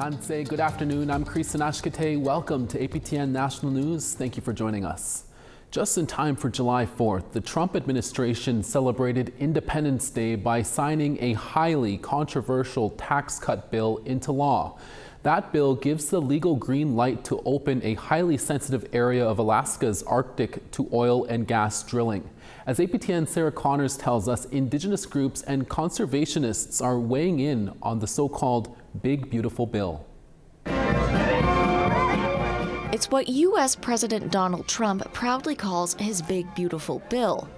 Tanse, good afternoon. I'm Chris Sanashkate. Welcome to APTN National News. Thank you for joining us. Just in time for July 4th, the Trump administration celebrated Independence Day by signing a highly controversial tax cut bill into law. That bill gives the legal green light to open a highly sensitive area of Alaska's Arctic to oil and gas drilling. As APTN Sarah Connors tells us, Indigenous groups and conservationists are weighing in on the so-called Big Beautiful Bill. It's what U.S. President Donald Trump proudly calls his Big Beautiful Bill.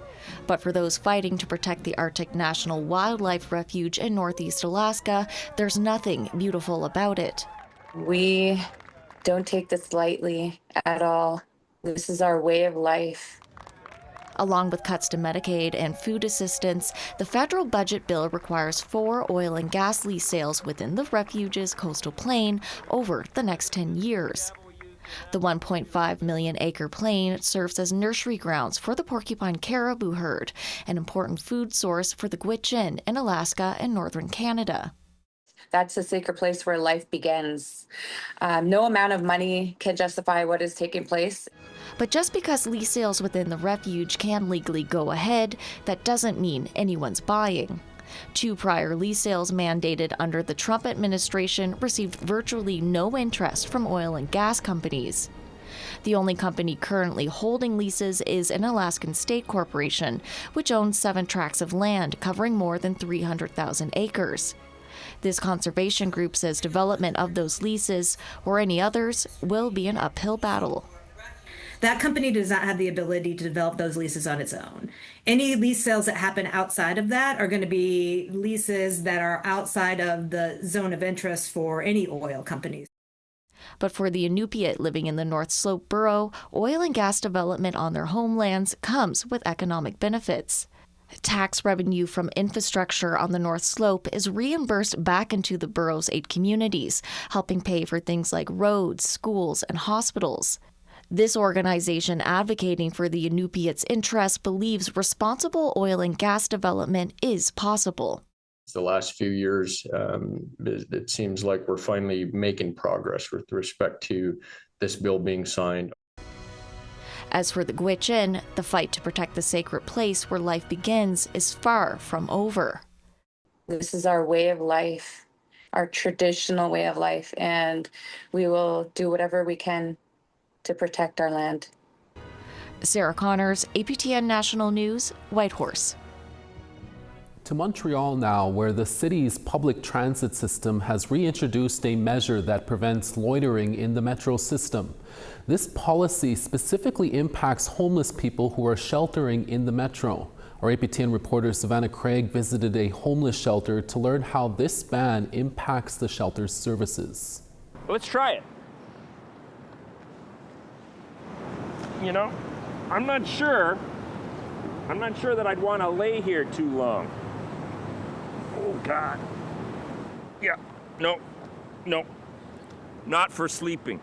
But for those fighting to protect the Arctic National Wildlife Refuge in Northeast Alaska, there's nothing beautiful about it. We don't take this lightly at all. This is our way of life. Along with cuts to Medicaid and food assistance, the federal budget bill requires 4 oil and gas lease sales within the refuge's coastal plain over the next 10 years. The 1.5 million acre plain serves as nursery grounds for the porcupine caribou herd, an important food source for the Gwich'in in Alaska and northern Canada. That's a sacred place where life begins. No amount of money can justify what is taking place. But just because lease sales within the refuge can legally go ahead, that doesn't mean anyone's buying. 2 prior lease sales mandated under the Trump administration received virtually no interest from oil and gas companies. The only company currently holding leases is an Alaskan state corporation, which owns 7 tracts of land covering more than 300,000 acres. This conservation group says development of those leases, or any others, will be an uphill battle. That company does not have the ability to develop those leases on its own. Any lease sales that happen outside of that are going to be leases that are outside of the zone of interest for any oil companies. But for the Inupiat living in the North Slope borough, oil and gas development on their homelands comes with economic benefits. Tax revenue from infrastructure on the North Slope is reimbursed back into the borough's 8 communities, helping pay for things like roads, schools, and hospitals. This organization advocating for the Inupiats' interests believes responsible oil and gas development is possible. The last few years, it seems like we're finally making progress with respect to this bill being signed. As for the Gwich'in, the fight to protect the sacred place where life begins is far from over. This is our way of life, our traditional way of life, and we will do whatever we can to protect our land. Sarah Connors, APTN National News, Whitehorse. To Montreal now, where the city's public transit system has reintroduced a measure that prevents loitering in the metro system. This policy specifically impacts homeless people who are sheltering in the metro. Our APTN reporter Savannah Craig visited a homeless shelter to learn how this ban impacts the shelter's services. Let's try it. You know, I'm not sure that I'd want to lay here too long. Oh, God. Yeah, no, not for sleeping.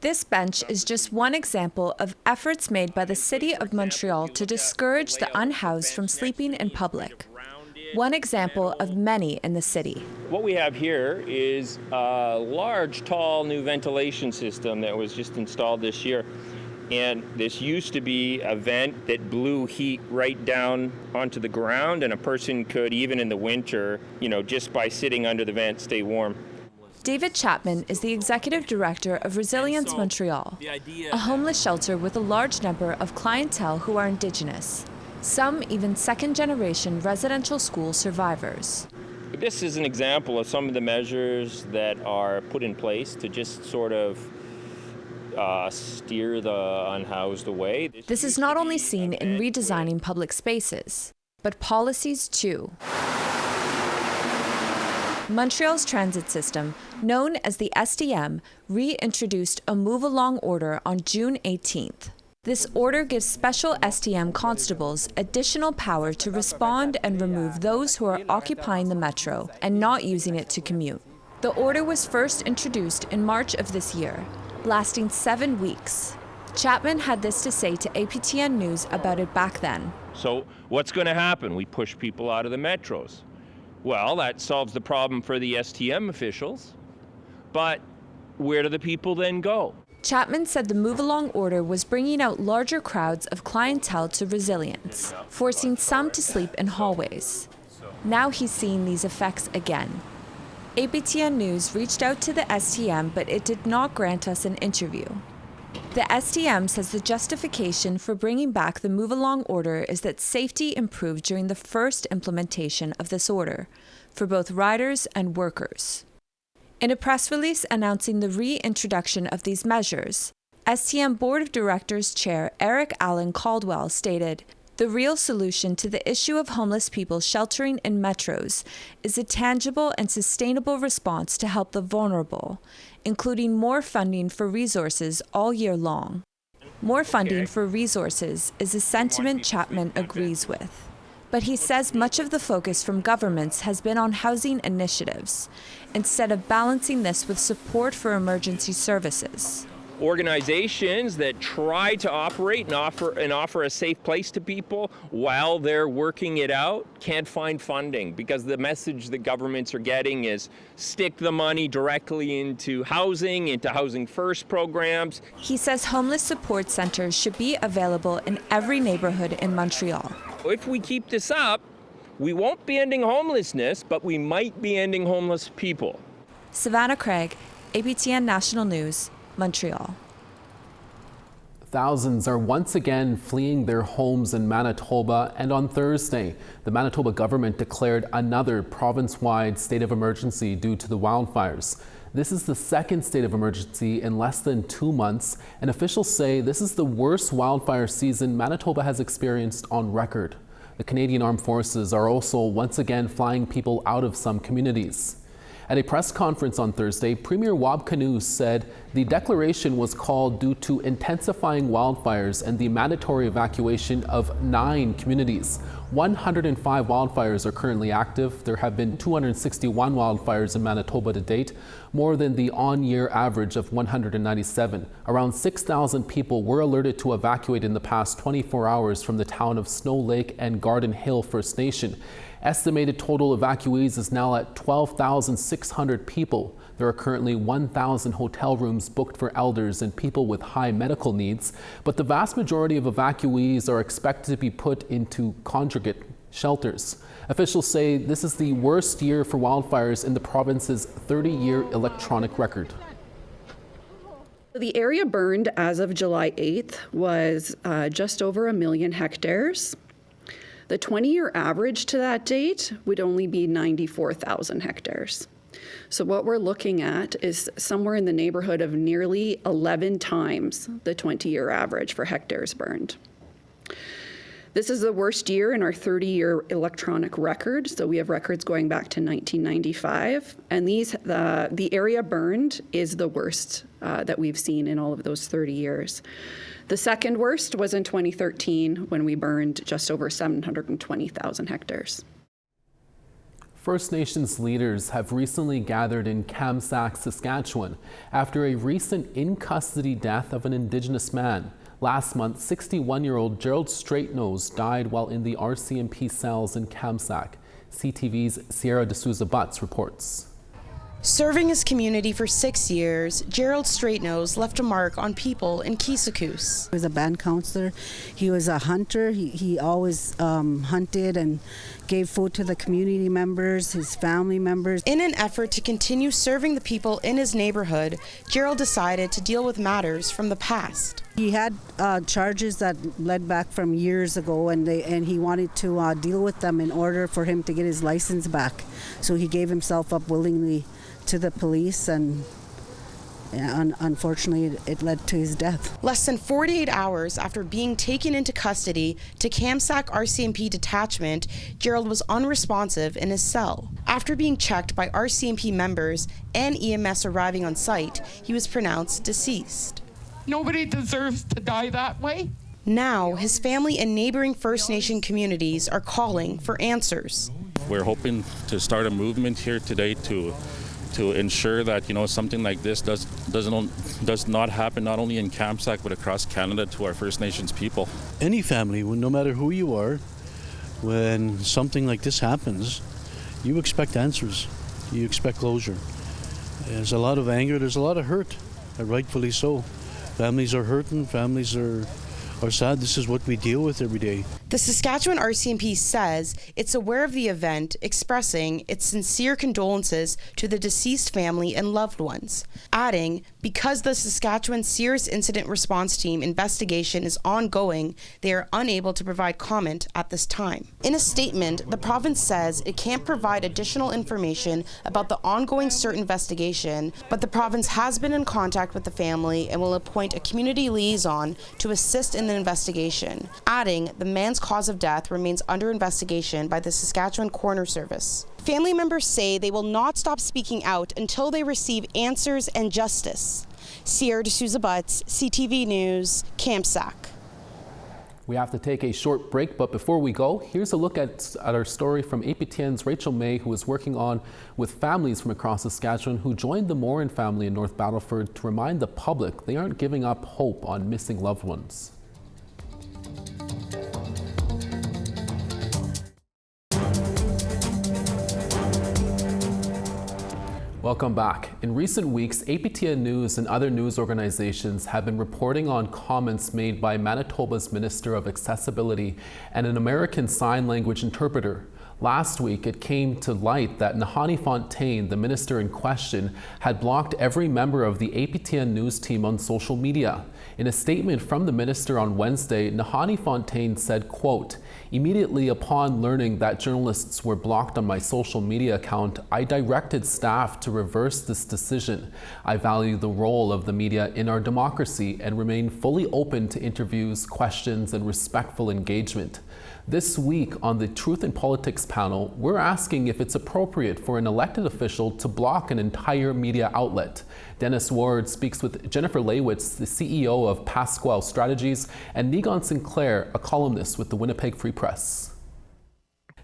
This bench is just one example of efforts made by the City of Montreal to discourage the unhoused from sleeping in public. One example of many in the city. What we have here is a large, tall new ventilation system that was just installed this year. And this used to be a vent that blew heat right down onto the ground, and a person could, even in the winter, just by sitting under the vent, stay warm. David Chapman is the executive director of Resilience Montreal, a homeless shelter with a large number of clientele who are Indigenous, some even second-generation residential school survivors. This is an example of some of the measures that are put in place to just sort of steer the unhoused away. This is not only seen in redesigning public spaces, but policies too. Montreal's transit system, known as the SDM, reintroduced a move-along order on June 18th. This order gives special SDM constables additional power to respond and remove those who are occupying the metro and not using it to commute. The order was first introduced in March of this year, lasting 7 weeks. Chapman had this to say to APTN News about it back then. So what's going to happen? We push people out of the metros. Well, that solves the problem for the STM officials. But where do the people then go? Chapman said the move-along order was bringing out larger crowds of clientele to resilience, forcing some to sleep in hallways. Now he's seeing these effects again. APTN News reached out to the STM, but it did not grant us an interview. The STM says the justification for bringing back the move-along order is that safety improved during the first implementation of this order, for both riders and workers. In a press release announcing the reintroduction of these measures, STM Board of Directors Chair Eric Allen Caldwell stated, "The real solution to the issue of homeless people sheltering in metros is a tangible and sustainable response to help the vulnerable, including more funding for resources all year long." More funding for resources is a sentiment Chapman agrees with. But he says much of the focus from governments has been on housing initiatives, instead of balancing this with support for emergency services. Organizations that try to operate and offer a safe place to people while they're working it out can't find funding, because the message that governments are getting is stick the money directly into housing first programs. He says homeless support centers should be available in every neighborhood in Montreal. If we keep this up, we won't be ending homelessness, but we might be ending homeless people. Savannah Craig, APTN National News, Montreal. Thousands are once again fleeing their homes in Manitoba, and on Thursday, the Manitoba government declared another province-wide state of emergency due to the wildfires. This is the second state of emergency in less than 2 months, and officials say this is the worst wildfire season Manitoba has experienced on record. The Canadian Armed Forces are also once again flying people out of some communities. At a press conference on Thursday, Premier Wab Kinew said the declaration was called due to intensifying wildfires and the mandatory evacuation of 9 communities. 105 wildfires are currently active. There have been 261 wildfires in Manitoba to date, more than the on-year average of 197. Around 6,000 people were alerted to evacuate in the past 24 hours from the town of Snow Lake and Garden Hill First Nation. Estimated total evacuees is now at 12,600 people. There are currently 1,000 hotel rooms booked for elders and people with high medical needs, but the vast majority of evacuees are expected to be put into congregate shelters. Officials say this is the worst year for wildfires in the province's 30-year electronic record. The area burned as of July 8th was just over 1 million hectares. The 20-year average to that date would only be 94,000 hectares. So what we're looking at is somewhere in the neighborhood of nearly 11 times the 20-year average for hectares burned. This is the worst year in our 30-year electronic record. So we have records going back to 1995, and the area burned is the worst that we've seen in all of those 30 years. The second worst was in 2013 when we burned just over 720,000 hectares. First Nations leaders have recently gathered in Kamsack, Saskatchewan, after a recent in-custody death of an Indigenous man. Last month, 61-year-old Gerald Straightnose died while in the RCMP cells in Kamsack. CTV's Sierra D'Souza Butts reports. Serving his community for 6 years, Gerald Straightnose left a mark on people in Kisakus. He was a band counselor. He was a hunter. He always hunted and gave food to the community members, his family members. In an effort to continue serving the people in his neighborhood, Gerald decided to deal with matters from the past. He had charges that led back from years ago, and he wanted to deal with them in order for him to get his license back. So he gave himself up willingly to the police, and unfortunately it led to his death. Less than 48 hours after being taken into custody to Kamsack RCMP detachment, Gerald was unresponsive in his cell. After being checked by RCMP members and EMS arriving on site, he was pronounced deceased. Nobody deserves to die that way. Now, his family and neighboring First Nation communities are calling for answers. We're hoping to start a movement here today to ensure that, something like this does not happen not only in Kamsack but across Canada to our First Nations people. Any family, no matter who you are, when something like this happens, you expect answers. You expect closure. There's a lot of anger, there's a lot of hurt, rightfully so. Families are hurting, families are sad. This is what we deal with every day. The Saskatchewan RCMP says it's aware of the event, expressing its sincere condolences to the deceased family and loved ones, adding, because the Saskatchewan Serious Incident Response Team investigation is ongoing, they are unable to provide comment at this time. In a statement, the province says it can't provide additional information about the ongoing CERT investigation, but the province has been in contact with the family and will appoint a community liaison to assist in the investigation, adding the man's cause of death remains under investigation by the Saskatchewan Coroner Service. Family members say they will not stop speaking out until they receive answers and justice. Sierra D'Souza Butts, CTV News, Kamsack. We have to take a short break, but before we go, here's a look at our story from APTN's Rachel May, who is working on with families from across Saskatchewan who joined the Morin family in North Battleford to remind the public they aren't giving up hope on missing loved ones. Welcome back. In recent weeks, APTN News and other news organizations have been reporting on comments made by Manitoba's Minister of Accessibility and an American Sign Language interpreter. Last week, it came to light that Nahani Fontaine, the minister in question, had blocked every member of the APTN News team on social media. In a statement from the minister on Wednesday, Nahani Fontaine said, quote, "Immediately upon learning that journalists were blocked on my social media account, I directed staff to reverse this decision. I value the role of the media in our democracy and remain fully open to interviews, questions, and respectful engagement." This week on the Truth in Politics panel, we're asking if it's appropriate for an elected official to block an entire media outlet. Dennis Ward speaks with Jennifer Leywitz, the CEO of Pasquale Strategies, and Nigon Sinclair, a columnist with the Winnipeg Free Press.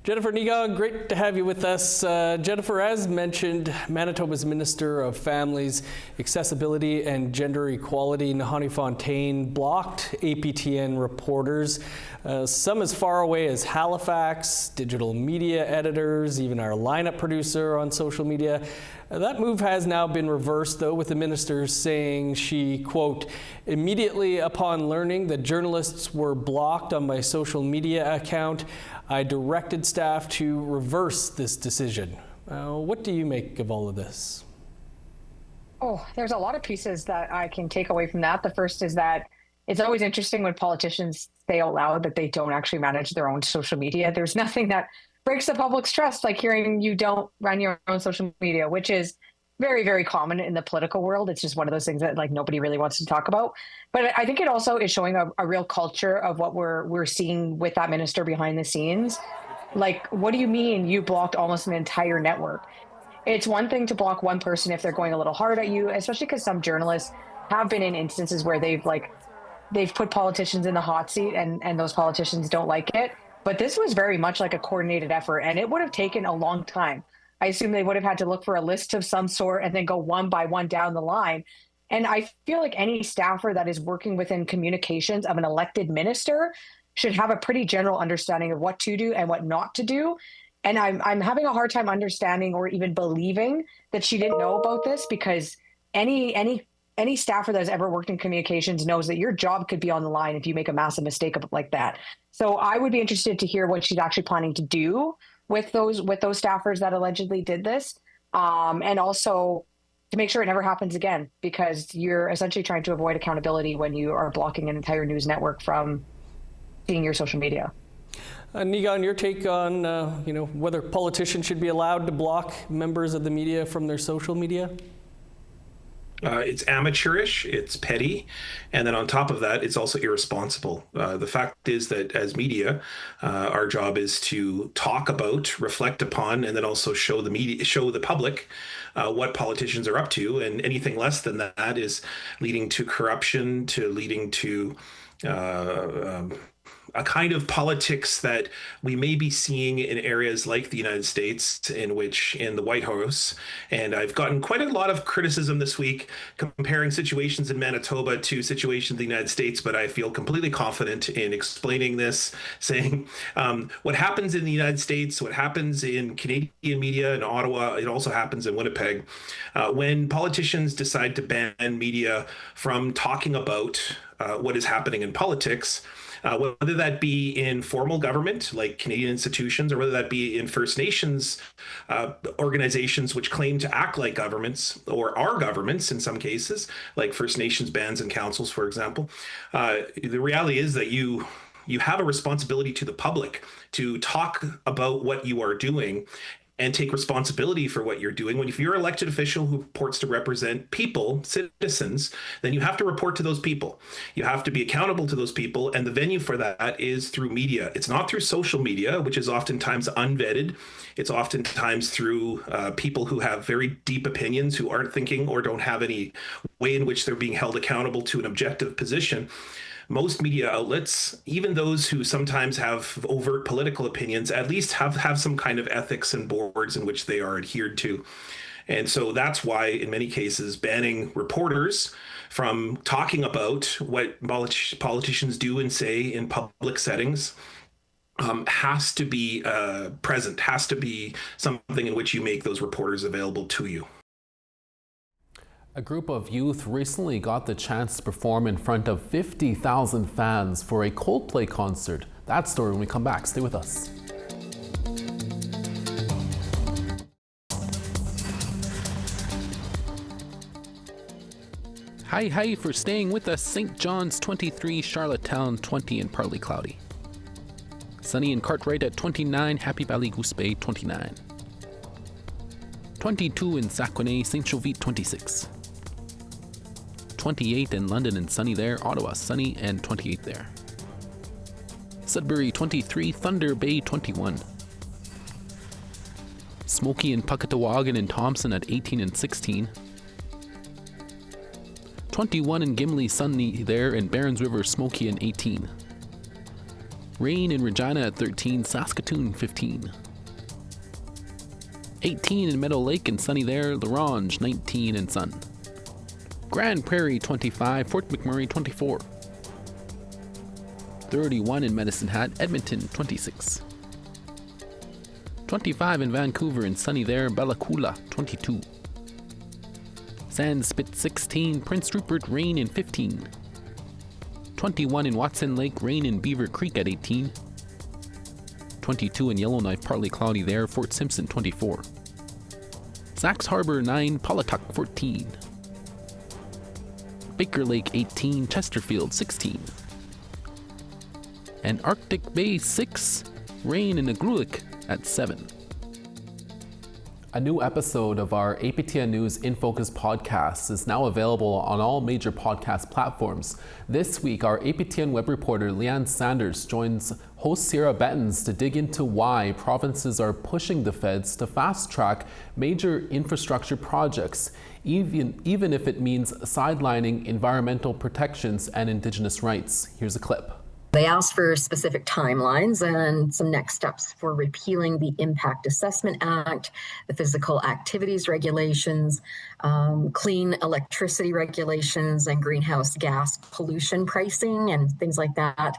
Jennifer, Nigon, great to have you with us. Jennifer, as mentioned, Manitoba's Minister of Families, Accessibility and Gender Equality, Nahani Fontaine, blocked APTN reporters, some as far away as Halifax, digital media editors, even our lineup producer on social media. That move has now been reversed, though, with the minister saying she, quote, "Immediately upon learning that journalists were blocked on my social media account, I directed staff to reverse this decision." What do you make of all of this? Oh, there's a lot of pieces that I can take away from that. The first is that it's always interesting when politicians say out loud that they don't actually manage their own social media. There's nothing that breaks the public's trust like hearing you don't run your own social media, which is very, very common in the political world. It's just one of those things that like nobody really wants to talk about. But I think it also is showing a real culture of what we're seeing with that minister behind the scenes. Like, what do you mean you blocked almost an entire network? It's one thing to block one person if they're going a little hard at you, especially because some journalists have been in instances where they've put politicians in the hot seat and those politicians don't like it. But this was very much like a coordinated effort, and it would have taken a long time. I assume they would have had to look for a list of some sort and then go one by one down the line. And I feel like any staffer that is working within communications of an elected minister should have a pretty general understanding of what to do and what not to do. And I'm having a hard time understanding or even believing that she didn't know about this, because any staffer that's ever worked in communications knows that your job could be on the line if you make a massive mistake like that. So I would be interested to hear what she's actually planning to do with those staffers that allegedly did this, and also to make sure it never happens again, because you're essentially trying to avoid accountability when you are blocking an entire news network from seeing your social media. Nigon, your take on whether politicians should be allowed to block members of the media from their social media? It's amateurish, it's petty, and then on top of that, it's also irresponsible. The fact is that as media, our job is to talk about, reflect upon, and then also show the public what politicians are up to, and anything less than that is leading to corruption, to leading to a kind of politics that we may be seeing in areas like the United States, in the White House. And I've gotten quite a lot of criticism this week comparing situations in Manitoba to situations in the United States, but I feel completely confident in explaining this, saying what happens in the United States, what happens in Canadian media in Ottawa, it also happens in Winnipeg. When politicians decide to ban media from talking about what is happening in politics, whether that be in formal government like Canadian institutions, or whether that be in First Nations organizations which claim to act like governments, or are governments in some cases, like First Nations bands and councils, for example. The reality is that you have a responsibility to the public to talk about what you are doing and take responsibility for what you're doing. If you're an elected official who purports to represent people, citizens, then you have to report to those people. You have to be accountable to those people, and the venue for that is through media. It's not through social media, which is oftentimes unvetted. It's oftentimes through people who have very deep opinions, who aren't thinking or don't have any way in which they're being held accountable to an objective position. Most media outlets, even those who sometimes have overt political opinions, at least have some kind of ethics and boards in which they are adhered to. And so that's why, in many cases, banning reporters from talking about what politicians do and say in public settings has to be present, has to be something in which you make those reporters available to you. A group of youth recently got the chance to perform in front of 50,000 fans for a Coldplay concert. That story when we come back. Stay with us. Hi for staying with us. St. John's 23, Charlottetown 20, and partly cloudy. Sunny in Cartwright at 29, Happy Valley Goose Bay 29. 22 in Saguenay, St. Jovite 26. 28 in London and sunny there, Ottawa sunny and 28 there. Sudbury 23, Thunder Bay 21. Smoky in Puckatawagan and Thompson at 18 and 16. 21 in Gimli, sunny there, and Barons River smoky and 18. Rain in Regina at 13, Saskatoon 15. 18 in Meadow Lake and sunny there, LaRange 19 and sun. Grand Prairie 25, Fort McMurray 24. 31 in Medicine Hat, Edmonton 26. 25 in Vancouver and sunny there, Bella Coola 22. Sandspit 16, Prince Rupert rain in 15. 21 in Watson Lake, rain in Beaver Creek at 18. 22 in Yellowknife, partly cloudy there, Fort Simpson 24. Sax Harbor 9, Polituck 14. Baker Lake 18, Chesterfield 16. And Arctic Bay 6, rain in Aglulik at 7. A new episode of our APTN News In Focus podcast is now available on all major podcast platforms. This week, our APTN web reporter Leanne Sanders joins host Sierra Bettens to dig into why provinces are pushing the feds to fast-track major infrastructure projects, even if it means sidelining environmental protections and Indigenous rights. Here's a clip. They asked for specific timelines and some next steps for repealing the Impact Assessment Act, the Physical Activities Regulations, clean electricity regulations, and greenhouse gas pollution pricing and things like that.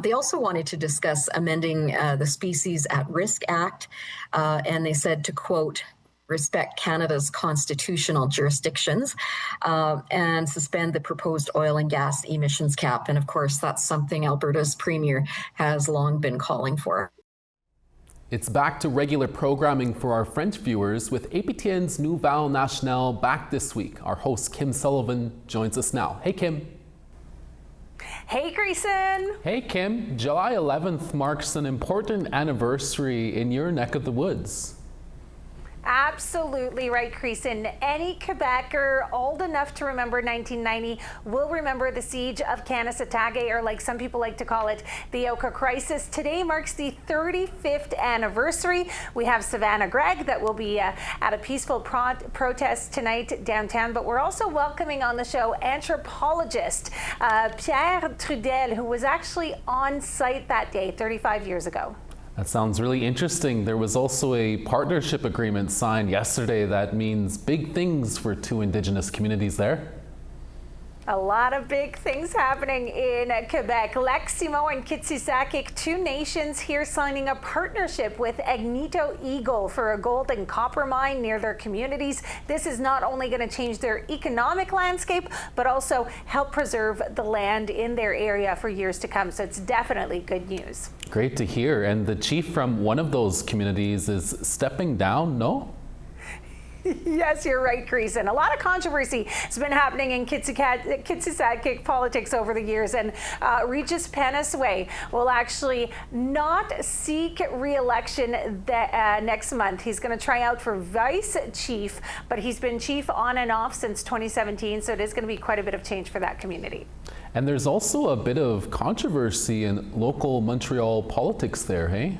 They also wanted to discuss amending the Species at Risk Act, and they said to quote, respect Canada's constitutional jurisdictions and suspend the proposed oil and gas emissions cap. And of course, that's something Alberta's Premier has long been calling for. It's back to regular programming for our French viewers with APTN's Nouvelle Nationale back this week. Our host Kim Sullivan joins us now. Hey, Kim. Hey, Grayson. Hey, Kim. July 11th marks an important anniversary in your neck of the woods. Absolutely right, Creason. Any Quebecer old enough to remember 1990 will remember the siege of Kanesatake, or like some people like to call it, the Oka Crisis. Today marks the 35th anniversary. We have Savannah Gregg that will be at a peaceful protest tonight downtown, but we're also welcoming on the show anthropologist Pierre Trudel, who was actually on site that day 35 years ago. That sounds really interesting. There was also a partnership agreement signed yesterday that means big things for two Indigenous communities there. A lot of big things happening in Quebec. Lac-Simon and Kitsisakik, two nations here signing a partnership with Agnico Eagle for a gold and copper mine near their communities. This is not only going to change their economic landscape, but also help preserve the land in their area for years to come. So it's definitely good news. Great to hear. And the chief from one of those communities is stepping down, no? Yes, you're right, Creason. A lot of controversy has been happening in Kitsisakik politics over the years, and Regis Panisway will actually not seek re-election next month. He's going to try out for vice chief, but he's been chief on and off since 2017, so it is going to be quite a bit of change for that community. And there's also a bit of controversy in local Montreal politics there, hey?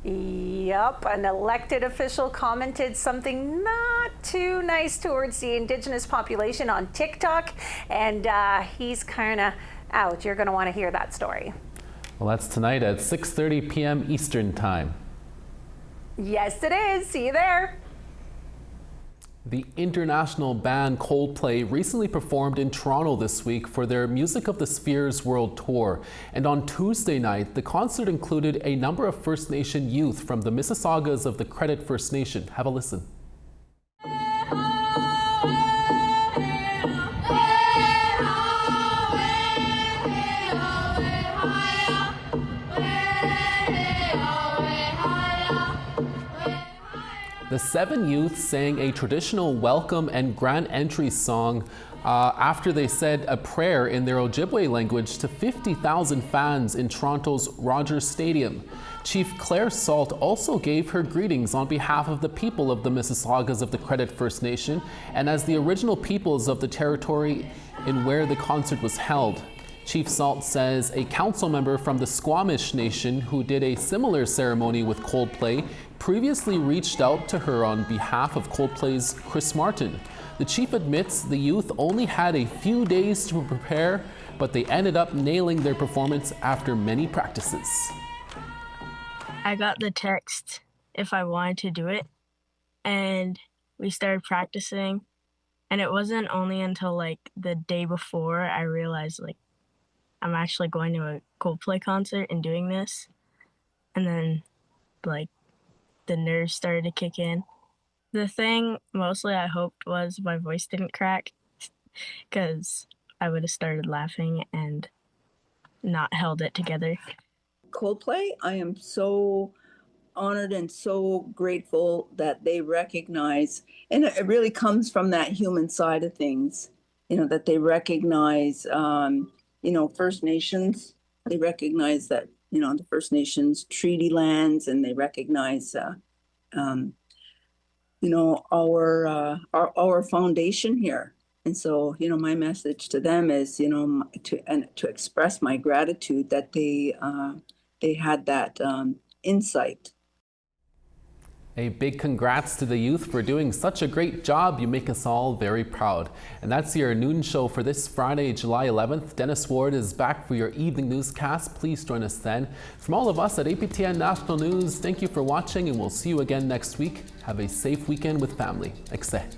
Yep, an elected official commented something not too nice towards the Indigenous population on TikTok, and he's kind of out. You're going to want to hear that story. Well, that's tonight at 6:30 p.m. Eastern Time. Yes, it is. See you there. The international band Coldplay recently performed in Toronto this week for their Music of the Spheres World Tour. And on Tuesday night, the concert included a number of First Nation youth from the Mississaugas of the Credit First Nation. Have a listen. The 7 youth sang a traditional welcome and grand entry song after they said a prayer in their Ojibwe language to 50,000 fans in Toronto's Rogers Stadium. Chief Claire Salt also gave her greetings on behalf of the people of the Mississaugas of the Credit First Nation and as the original peoples of the territory in where the concert was held. Chief Salt says a council member from the Squamish Nation who did a similar ceremony with Coldplay previously reached out to her on behalf of Coldplay's Chris Martin. The chief admits the youth only had a few days to prepare, but they ended up nailing their performance after many practices. I got the text if I wanted to do it, and we started practicing, and it wasn't only until like the day before I realized like I'm actually going to a Coldplay concert and doing this. And then like the nerves started to kick in. The thing mostly I hoped was my voice didn't crack because I would have started laughing and not held it together. Coldplay, I am so honored and so grateful that they recognize, and it really comes from that human side of things, you know, that they recognize First Nations. They recognize that, the First Nations treaty lands, and they recognize, our foundation here. And so, my message to them is, to express my gratitude that they had that insight. A big congrats to the youth for doing such a great job. You make us all very proud. And that's your noon show for this Friday, July 11th. Dennis Ward is back for your evening newscast. Please join us then. From all of us at APTN National News, thank you for watching, and we'll see you again next week. Have a safe weekend with family. Excellent.